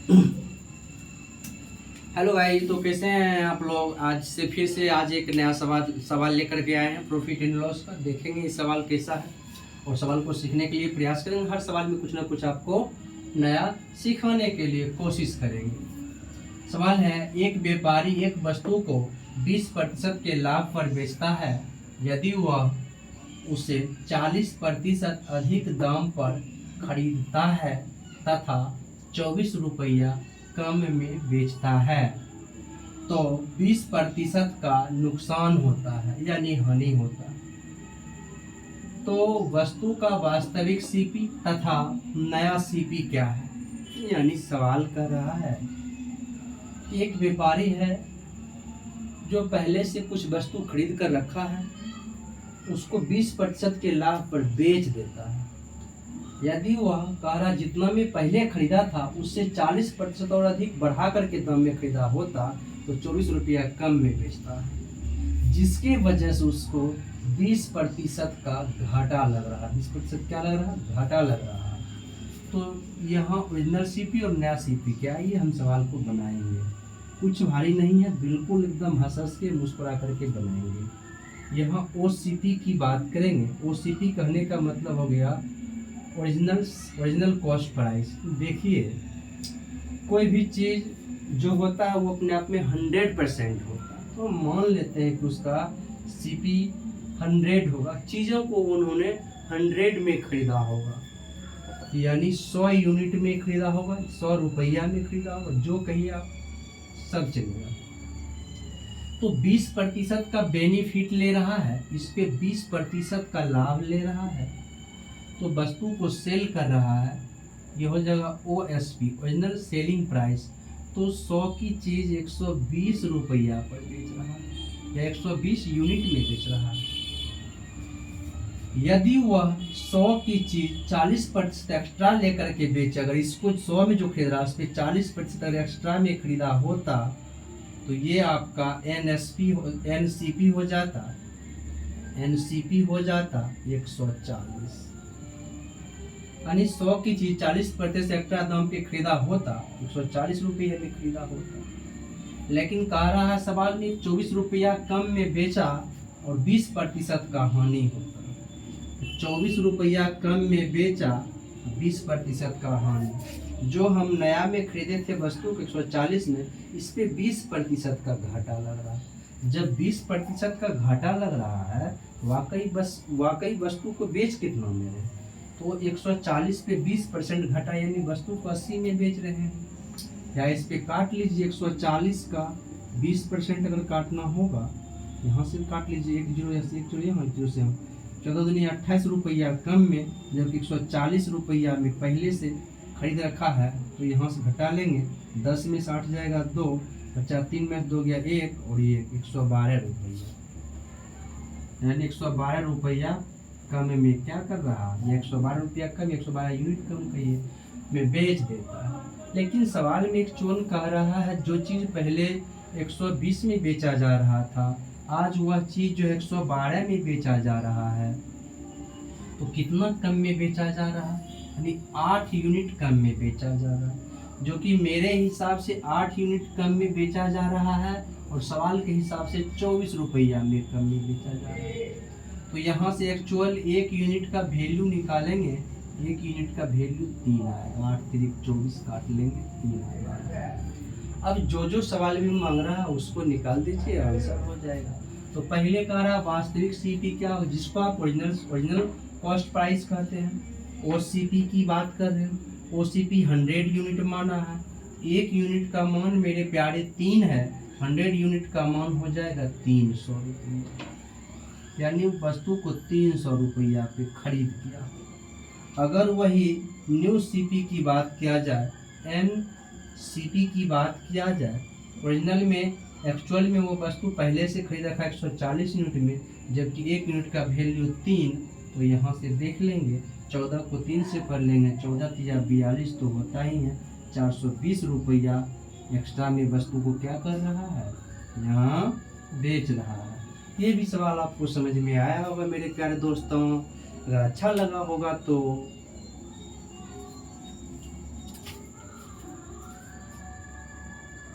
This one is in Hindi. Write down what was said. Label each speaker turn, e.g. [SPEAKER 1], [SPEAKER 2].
[SPEAKER 1] हेलो भाई, तो कैसे हैं आप लोग। आज एक नया सवाल लेकर के आए हैं प्रॉफिट एंड लॉस का। देखेंगे इस सवाल कैसा है और सवाल को सीखने के लिए प्रयास करेंगे। हर सवाल में कुछ ना कुछ आपको नया सिखाने के लिए कोशिश करेंगे। सवाल है, एक व्यापारी एक वस्तु को 20% के लाभ पर बेचता है यदि वह उसे 40% अधिक दाम पर खरीदता है तथा 24 रुपया कम में बेचता है तो 20% का नुकसान होता है यानी हानि होता है। तो वस्तु का वास्तविक सीपी तथा नया सीपी क्या है। यानी सवाल कर रहा है, एक व्यापारी है जो पहले से कुछ वस्तु खरीद कर रखा है, उसको 20% के लाभ पर बेच देता है। यदि वह कारा जितना में पहले खरीदा था उससे 40% और अधिक बढ़ा करके दाम में खरीदा होता तो 24 रुपया कम में बेचता है, जिसके वजह से उसको 20% का घाटा लग रहा है। 20% क्या लग रहा है? घाटा लग रहा है। तो यहाँ ओरिजिनल सीपी और नया सीपी क्या है, ये हम सवाल को बनाएंगे। कुछ भारी नहीं है, बिल्कुल एकदम हंस के मुस्कुरा करके बनाएंगे। यहाँ ओसीपी की बात करेंगे। ओसीपी कहने का मतलब हो गया ओरिजिनल कॉस्ट प्राइस। देखिए, कोई भी चीज़ जो होता है वो अपने आप में 100% होता है। तो मान लेते हैं कि उसका सीपी 100 होगा। चीज़ों को उन्होंने 100 में खरीदा होगा, यानी 100 यूनिट में खरीदा होगा, 100 रुपया में खरीदा होगा, जो कहिए आप, सब चलेगा। तो 20% का बेनिफिट ले रहा है, इस पे 20% का लाभ ले रहा है, तो वस्तु को सेल कर रहा है। यह हो जाएगा OSP, ओरिजिनल सेलिंग प्राइस। तो 100 की चीज़ 120 रुपया पर बेच रहा है या 120 यूनिट में बेच रहा है। यदि वह 100 की चीज़ 40% एक्स्ट्रा लेकर के बेचे, अगर इसको 100 में जो खरीद रहा है उस पर 40% अगर एक्स्ट्रा में खरीदा होता तो ये आपका NCP हो जाता 140। यानी 100 की चीज 40% एक्स्ट्रा दाम पे खरीदा होता 140 रुपये में खरीदा होता। लेकिन कह रहा है सवाल में 24 रुपया कम में बेचा और 20% का हानि होता। 24 रुपया कम में बेचा, 20% का हानि। जो हम नया में खरीदे थे वस्तु को 140 में, इस पे 20% का घाटा लग रहा है। जब 20% का घाटा लग रहा है, वाकई वस्तु को बेच कितना में रहे, तो 140 पे 20% घटा, यानी वस्तु को 80 में बेच रहे हैं। या इस पे काट लीजिए, 140 का 20% अगर काटना होगा, यहाँ से काट लीजिए, 1 जीरो से 14 दूनी 28 रुपया कम में, जबकि 140 रुपया में पहले से खरीद रखा है, तो यहाँ से घटा लेंगे। 10 में 60 जाएगा 2, बचा 3 में 2 गया 1, और ये 112 रुपया, यानी 112 रुपया कम में क्या कर रहा है, 112 रुपया कम, 112 यूनिट कम कहिए में बेच देता है। लेकिन सवाल में एक चोन कह रहा है, जो चीज़ पहले 120 में बेचा जा रहा था, आज वह चीज़ जो 112 में बेचा जा रहा है, तो कितना कम में बेचा जा रहा है, यानी 8 यूनिट कम में बेचा जा रहा है। जो कि मेरे हिसाब से 8 यूनिट कम में बेचा जा रहा है, और सवाल के हिसाब से 24 रुपया में कम में बेचा जा रहा है। तो यहाँ से एक्चुअल 1 यूनिट का वैल्यू निकालेंगे, 1 यूनिट का वैल्यू 3 आएगा। 8 3 24 काट लेंगे, 3 आएगा। अब जो सवाल में मांग रहा है उसको निकाल दीजिए, आंसर हो जाएगा। तो पहले कह रहा वास्तविक सीपी क्या हो, जिसको आप ओरिजिनल कॉस्ट प्राइस कहते हैं। OCP की बात कर रहे हैं। OCP 100 यूनिट माना है। 1 यूनिट का मान मेरे प्यारे 3 है, 100 यूनिट का मान हो जाएगा 300 रुपये, यानी वस्तु को 300 रुपया पे खरीद किया। अगर वही न्यू सीपी की बात किया जाए, NCP की बात किया जाए, ओरिजिनल में एक्चुअल में वो वस्तु पहले से खरीदा था 140 यूनिट में, जबकि 1 यूनिट का वैल्यू 3, तो यहाँ से देख लेंगे, 14 को 3 से कर लेंगे, 14 या 42 तो होता ही है। 420 रुपया एक्स्ट्रा में वस्तु को क्या कर रहा है, यहाँ बेच रहा है। ये भी सवाल आपको समझ में आया होगा मेरे प्यारे दोस्तों। अगर अच्छा लगा होगा तो